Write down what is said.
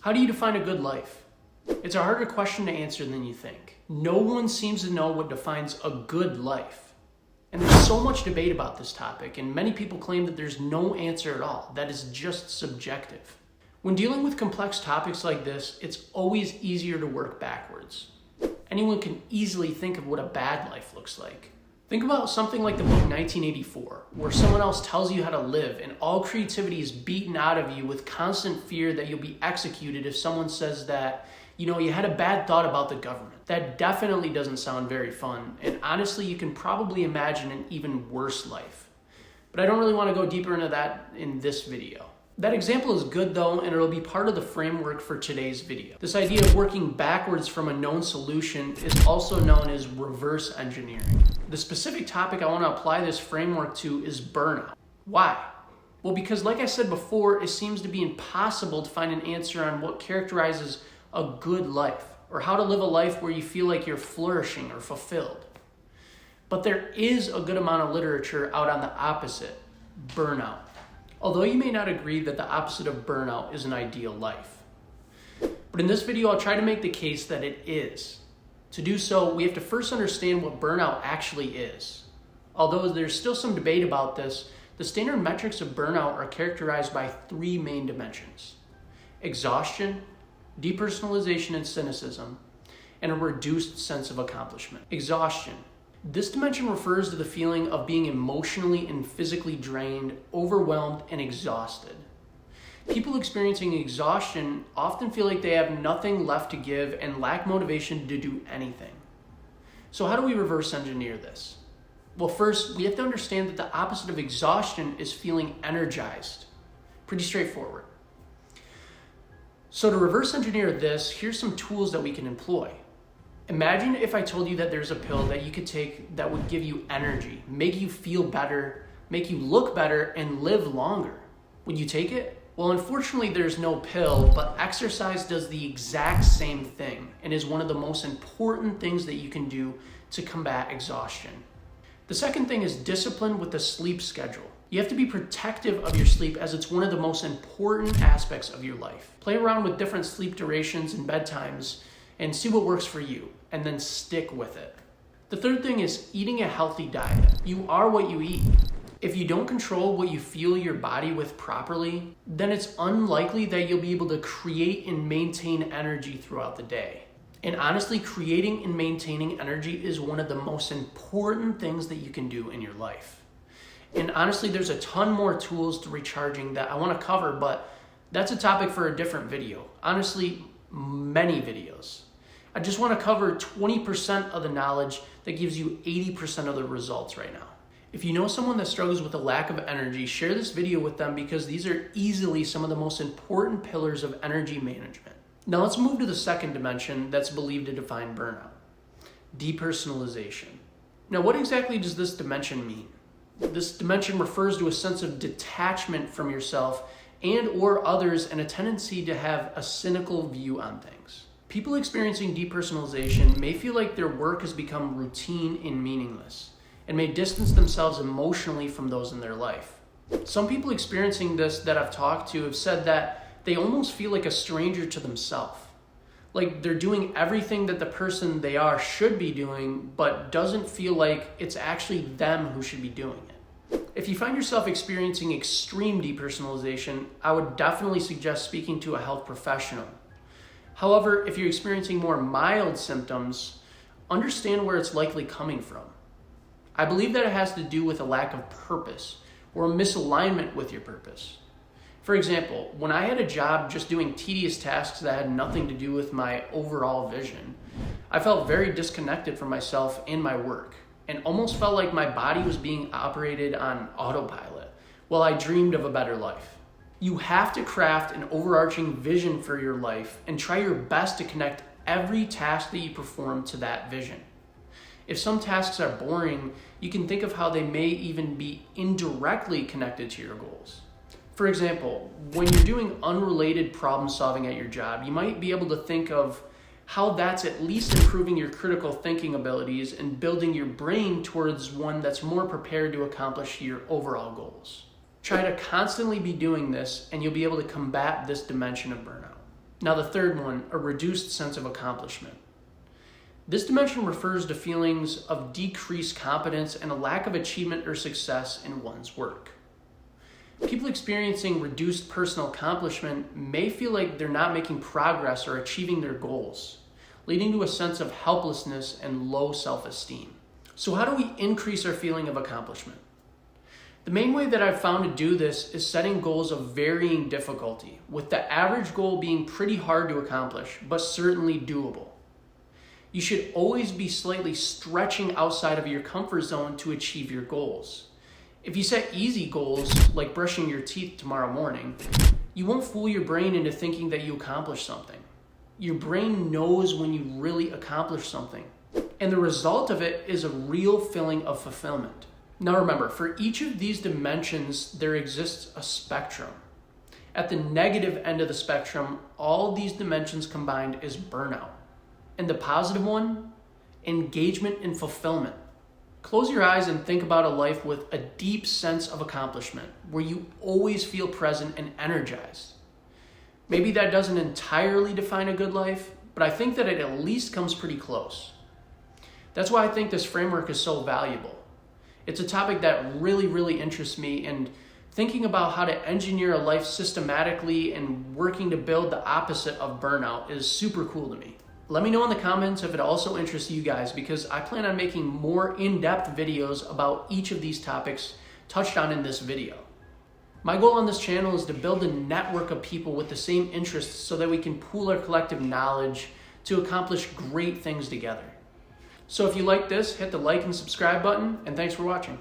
How do you define a good life? It's a harder question to answer than you think. No one seems to know what defines a good life. And there's so much debate about this topic, and many people claim that there's no answer at all, that is just subjective. When dealing with complex topics like this, it's always easier to work backwards. Anyone can easily think of what a bad life looks like. Think about something like the book 1984, where someone else tells you how to live and all creativity is beaten out of you with constant fear that you'll be executed if someone says that, you had a bad thought about the government. That definitely doesn't sound very fun, and honestly, you can probably imagine an even worse life. But I don't really want to go deeper into that in this video. That example is good though, and it'll be part of the framework for today's video. This idea of working backwards from a known solution is also known as reverse engineering. The specific topic I want to apply this framework to is burnout. Why? Well, because like I said before, it seems to be impossible to find an answer on what characterizes a good life, or how to live a life where you feel like you're flourishing or fulfilled. But there is a good amount of literature out on the opposite, burnout. Although you may not agree that the opposite of burnout is an ideal life. But in this video, I'll try to make the case that it is. To do so, we have to first understand what burnout actually is. Although there's still some debate about this, the standard metrics of burnout are characterized by three main dimensions: exhaustion, depersonalization and cynicism, and a reduced sense of accomplishment. Exhaustion. This dimension refers to the feeling of being emotionally and physically drained, overwhelmed, and exhausted. People experiencing exhaustion often feel like they have nothing left to give and lack motivation to do anything. So how do we reverse engineer this? Well, first, we have to understand that the opposite of exhaustion is feeling energized. Pretty straightforward. So to reverse engineer this, here's some tools that we can employ. Imagine if I told you that there's a pill that you could take that would give you energy, make you feel better, make you look better, and live longer. Would you take it? Well, unfortunately, there's no pill, but exercise does the exact same thing and is one of the most important things that you can do to combat exhaustion. The second thing is discipline with the sleep schedule. You have to be protective of your sleep as it's one of the most important aspects of your life. Play around with different sleep durations and bedtimes and see what works for you, and then stick with it. The third thing is eating a healthy diet. You are what you eat. If you don't control what you fuel your body with properly, then it's unlikely that you'll be able to create and maintain energy throughout the day. And honestly, creating and maintaining energy is one of the most important things that you can do in your life. And honestly, there's a ton more tools to recharging that I want to cover, but that's a topic for a different video. Honestly, many videos. I just want to cover 20% of the knowledge that gives you 80% of the results right now. If you know someone that struggles with a lack of energy, share this video with them because these are easily some of the most important pillars of energy management. Now let's move to the second dimension that's believed to define burnout: depersonalization. Now, what exactly does this dimension mean? This dimension refers to a sense of detachment from yourself and or others and a tendency to have a cynical view on things. People experiencing depersonalization may feel like their work has become routine and meaningless, and may distance themselves emotionally from those in their life. Some people experiencing this that I've talked to have said that they almost feel like a stranger to themselves. Like they're doing everything that the person they are should be doing, but doesn't feel like it's actually them who should be doing it. If you find yourself experiencing extreme depersonalization, I would definitely suggest speaking to a health professional. However, if you're experiencing more mild symptoms, understand where it's likely coming from. I believe that it has to do with a lack of purpose or a misalignment with your purpose. For example, when I had a job just doing tedious tasks that had nothing to do with my overall vision, I felt very disconnected from myself and my work, and almost felt like my body was being operated on autopilot while I dreamed of a better life. You have to craft an overarching vision for your life and try your best to connect every task that you perform to that vision. If some tasks are boring, you can think of how they may even be indirectly connected to your goals. For example, when you're doing unrelated problem solving at your job, you might be able to think of how that's at least improving your critical thinking abilities and building your brain towards one that's more prepared to accomplish your overall goals. Try to constantly be doing this and you'll be able to combat this dimension of burnout. Now the third one, a reduced sense of accomplishment. This dimension refers to feelings of decreased competence and a lack of achievement or success in one's work. People experiencing reduced personal accomplishment may feel like they're not making progress or achieving their goals, leading to a sense of helplessness and low self-esteem. So how do we increase our feeling of accomplishment? The main way that I've found to do this is setting goals of varying difficulty, with the average goal being pretty hard to accomplish, but certainly doable. You should always be slightly stretching outside of your comfort zone to achieve your goals. If you set easy goals, like brushing your teeth tomorrow morning, you won't fool your brain into thinking that you accomplished something. Your brain knows when you really accomplish something, and the result of it is a real feeling of fulfillment. Now remember, for each of these dimensions, there exists a spectrum. At the negative end of the spectrum, all these dimensions combined is burnout. And the positive one, engagement and fulfillment. Close your eyes and think about a life with a deep sense of accomplishment, where you always feel present and energized. Maybe that doesn't entirely define a good life, but I think that it at least comes pretty close. That's why I think this framework is so valuable. It's a topic that really interests me, and thinking about how to engineer a life systematically and working to build the opposite of burnout is super cool to me. Let me know in the comments if it also interests you guys, because I plan on making more in-depth videos about each of these topics touched on in this video. My goal on this channel is to build a network of people with the same interests so that we can pool our collective knowledge to accomplish great things together. So if you like this, hit the like and subscribe button, and thanks for watching.